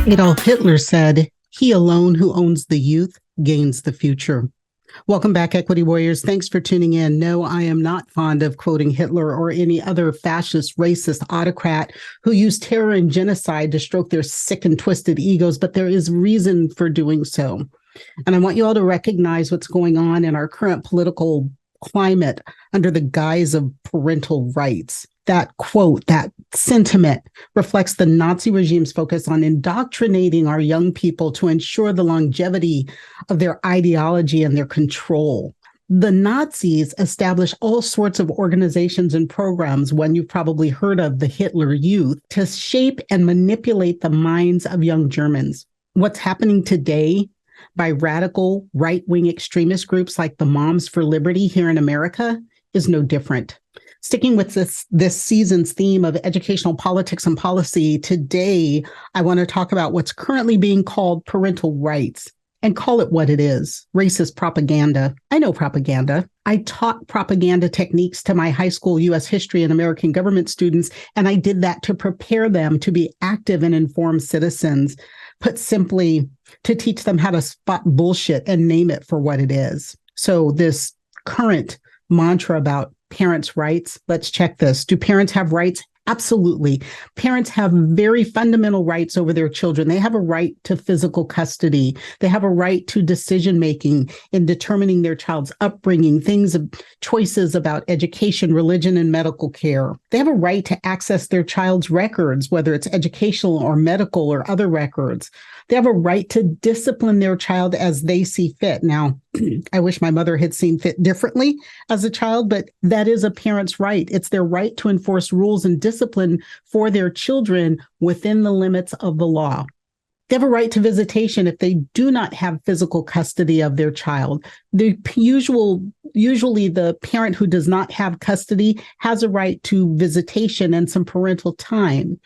Adolf Hitler said, "He alone who owns the youth gains the future." Welcome back, Equity Warriors. Thanks for tuning in. No, I am not fond of quoting Hitler or any other fascist, racist autocrat who used terror and genocide to stroke their sick and twisted egos, but there is reason for doing so. And I want you all to recognize what's going on in our current political climate under the guise of parental rights. That quote, that sentiment reflects the Nazi regime's focus on indoctrinating our young people to ensure the longevity of their ideology and their control. The Nazis established all sorts of organizations and programs, one you've probably heard of, the Hitler Youth, to shape and manipulate the minds of young Germans. What's happening today by radical right-wing extremist groups like the Moms for Liberty here in America is no different. Sticking with this season's theme of educational politics and policy, today I want to talk about what's currently being called parental rights, and call it what it is: racist propaganda. I know propaganda. I taught propaganda techniques to my high school U.S. history and American government students, and I did that to prepare them to be active and informed citizens. Put simply, to teach them how to spot bullshit and name it for what it is. So this current mantra about parents' rights, let's check this. Do parents have rights? Absolutely. Parents have very fundamental rights over their children. They have a right to physical custody. They have a right to decision-making in determining their child's upbringing, choices about education, religion, and medical care. They have a right to access their child's records, whether it's educational or medical or other records. They have a right to discipline their child as they see fit. Now, I wish my mother had seen fit differently as a child, but that is a parent's right. It's their right to enforce rules and discipline for their children within the limits of the law. They have a right to visitation if they do not have physical custody of their child. Usually the parent who does not have custody has a right to visitation and some parental time.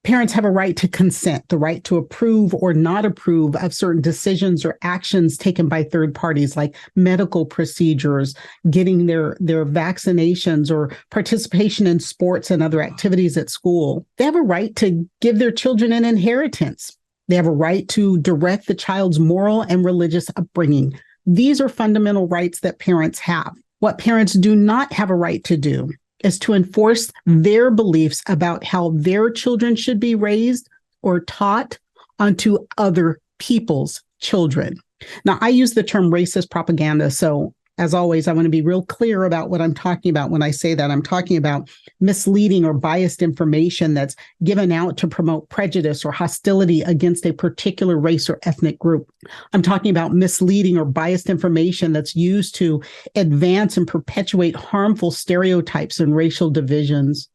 Parents have a right to consent, the right to approve or not approve of certain decisions or actions taken by third parties, like medical procedures, getting their vaccinations, or participation in sports and other activities at school. They have a right to give their children an inheritance. They have a right to direct the child's moral and religious upbringing. These are fundamental rights that parents have. What parents do not have a right to do is to enforce their beliefs about how their children should be raised or taught onto other people's children. Now, I use the term racist propaganda, so as always, I want to be real clear about what I'm talking about when I say that. I'm talking about misleading or biased information that's given out to promote prejudice or hostility against a particular race or ethnic group. I'm talking about misleading or biased information that's used to advance and perpetuate harmful stereotypes and racial divisions.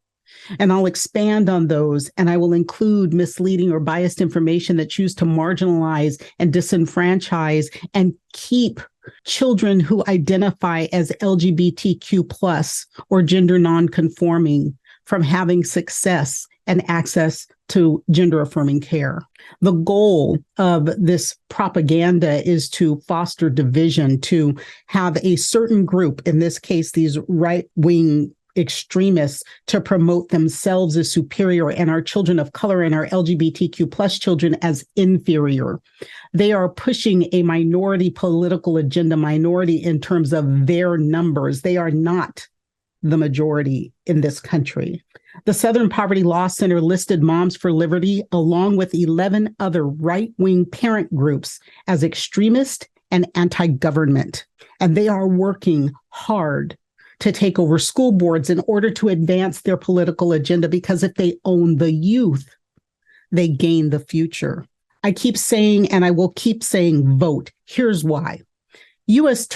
And I'll expand on those, and I will include misleading or biased information that's used to marginalize and disenfranchise and keep children who identify as LGBTQ+ or gender nonconforming from having success and access to gender-affirming care. The goal of this propaganda is to foster division, to have a certain group, in this case, these right-wing extremists, to promote themselves as superior and our children of color and our LGBTQ+ children as inferior. They are pushing a minority political agenda, minority in terms of their numbers. They are not the majority in this country. The Southern Poverty Law Center listed Moms for Liberty, along with 11 other right-wing parent groups, as extremist and anti-government. And they are working hard to take over school boards in order to advance their political agenda, because if they own the youth, they gain the future. I keep saying, and I will keep saying, vote. Here's why. U.S.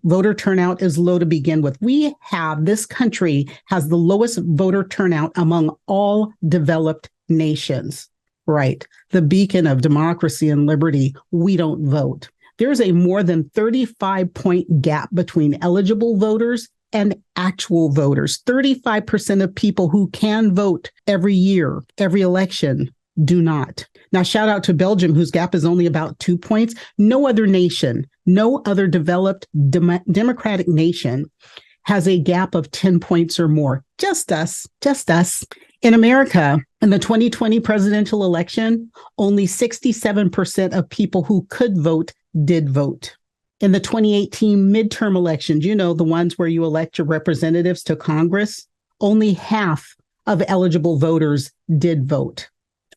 voter turnout is low to begin with. This country has the lowest voter turnout among all developed nations, right? The beacon of democracy and liberty. We don't vote. There's a more than 35-point gap between eligible voters and actual voters. 35% of people who can vote every year, every election, do not. Now, shout out to Belgium, whose gap is only about 2 points. No other nation, no other developed democratic nation has a gap of 10 points or more. Just us, just us. In America, in the 2020 presidential election, only 67% of people who could vote did vote. In the 2018 midterm elections, you know, the ones where you elect your representatives to Congress, only half of eligible voters did vote.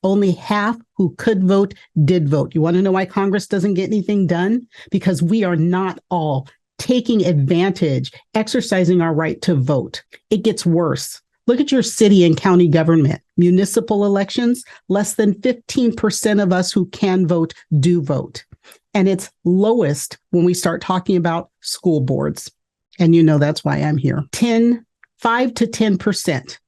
Only half who could vote did vote. You want to know why Congress doesn't get anything done? Because we are not all taking advantage, exercising our right to vote. It gets worse. Look at your city and county government. Municipal elections, less than 15% of us who can vote do vote. And it's lowest when we start talking about school boards. And you know that's why I'm here. 5 to 10%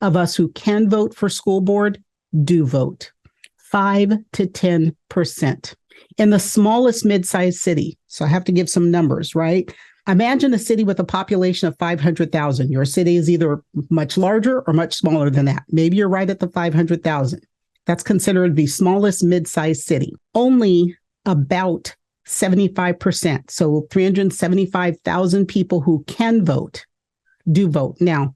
of us who can vote for school board do vote. 5 to 10%. In the smallest mid-sized city, so I have to give some numbers, right? Imagine a city with a population of 500,000. Your city is either much larger or much smaller than that. Maybe you're right at the 500,000. That's considered the smallest mid-sized city. Only about 75%, so 375,000 people who can vote, do vote. Now,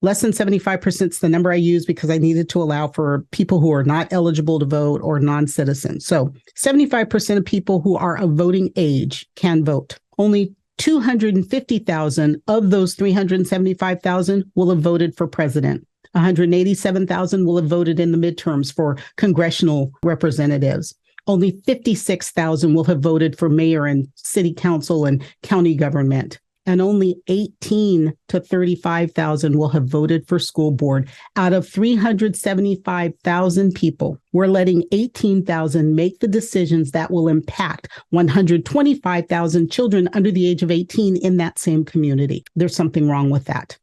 less than 75% is the number I use because I needed to allow for people who are not eligible to vote or non-citizens. So 75% of people who are of voting age can vote. Only 250,000 of those 375,000 will have voted for president. 187,000 will have voted in the midterms for congressional representatives. Only 56,000 will have voted for mayor and city council and county government. And only 18 to 35,000 will have voted for school board. Out of 375,000 people, we're letting 18,000 make the decisions that will impact 125,000 children under the age of 18 in that same community. There's something wrong with that.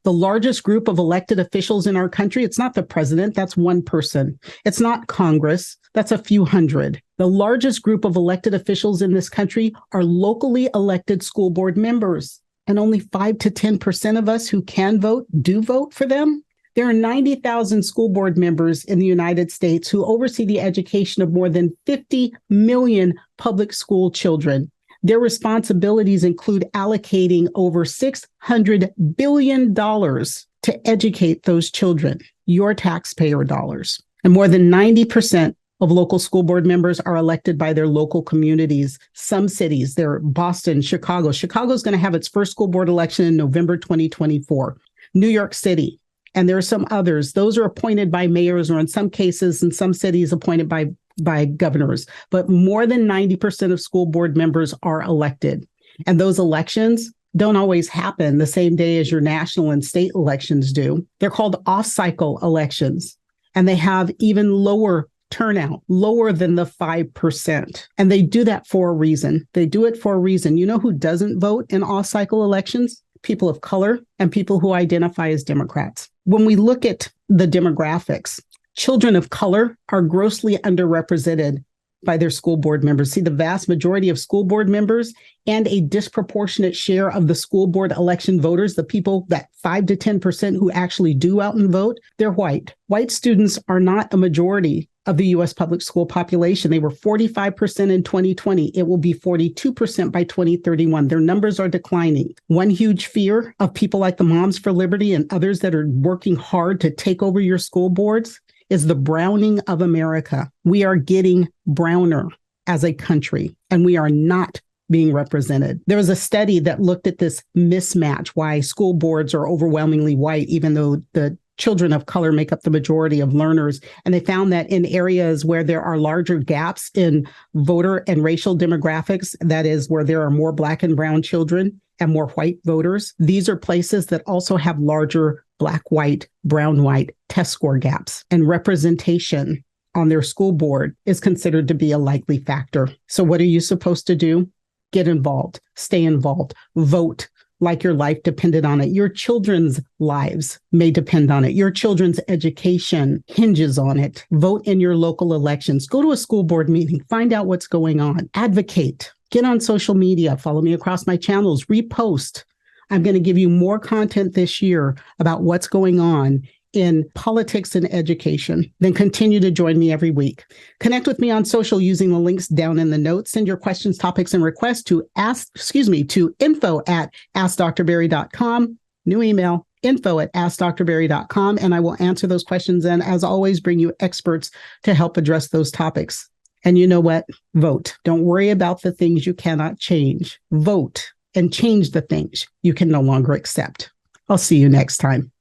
The largest group of elected officials in our country, it's not the president, that's one person. It's not Congress, that's a few hundred. The largest group of elected officials in this country are locally elected school board members. And only 5 to 10% of us who can vote do vote for them. There are 90,000 school board members in the United States who oversee the education of more than 50 million public school children. Their responsibilities include allocating over $600 billion to educate those children, your taxpayer dollars. And more than 90% of local school board members are elected by their local communities. Some cities, they're Boston, Chicago. Chicago's going to have its first school board election in November 2024. New York City, and there are some others. Those are appointed by mayors, or in some cases, in some cities, appointed by governors, but more than 90% of school board members are elected. And those elections don't always happen the same day as your national and state elections do. They're called off-cycle elections, and they have even lower turnout, lower than the 5%. And they do that for a reason. They do it for a reason. You know who doesn't vote in off-cycle elections? People of color and people who identify as Democrats. When we look at the demographics, children of color are grossly underrepresented by their school board members. See, the vast majority of school board members and a disproportionate share of the school board election voters, the people, that 5 to 10% who actually do out and vote, they're white. White students are not a majority of the U.S. public school population. They were 45% in 2020. It will be 42% by 2031. Their numbers are declining. One huge fear of people like the Moms for Liberty and others that are working hard to take over your school boards is the browning of America. We are getting browner as a country, and we are not being represented. There was a study that looked at this mismatch, why school boards are overwhelmingly white, even though the children of color make up the majority of learners. And they found that in areas where there are larger gaps in voter and racial demographics, that is, where there are more Black and brown children and more white voters, these are places that also have larger Black, white, brown, white test score gaps. And representation on their school board is considered to be a likely factor. So what are you supposed to do? Get involved, stay involved, vote like your life depended on it. Your children's lives may depend on it. Your children's education hinges on it. Vote in your local elections. Go to a school board meeting. Find out what's going on. Advocate. Get on social media. Follow me across my channels. Repost. I'm going to give you more content this year about what's going on in politics and education, then continue to join me every week. Connect with me on social using the links down in the notes. Send your questions, topics, and requests to info@askdrberry.com. New email, info@askdrberry.com, and I will answer those questions and, as always, bring you experts to help address those topics. And you know what? Vote. Don't worry about the things you cannot change. Vote and change the things you can no longer accept. I'll see you next time.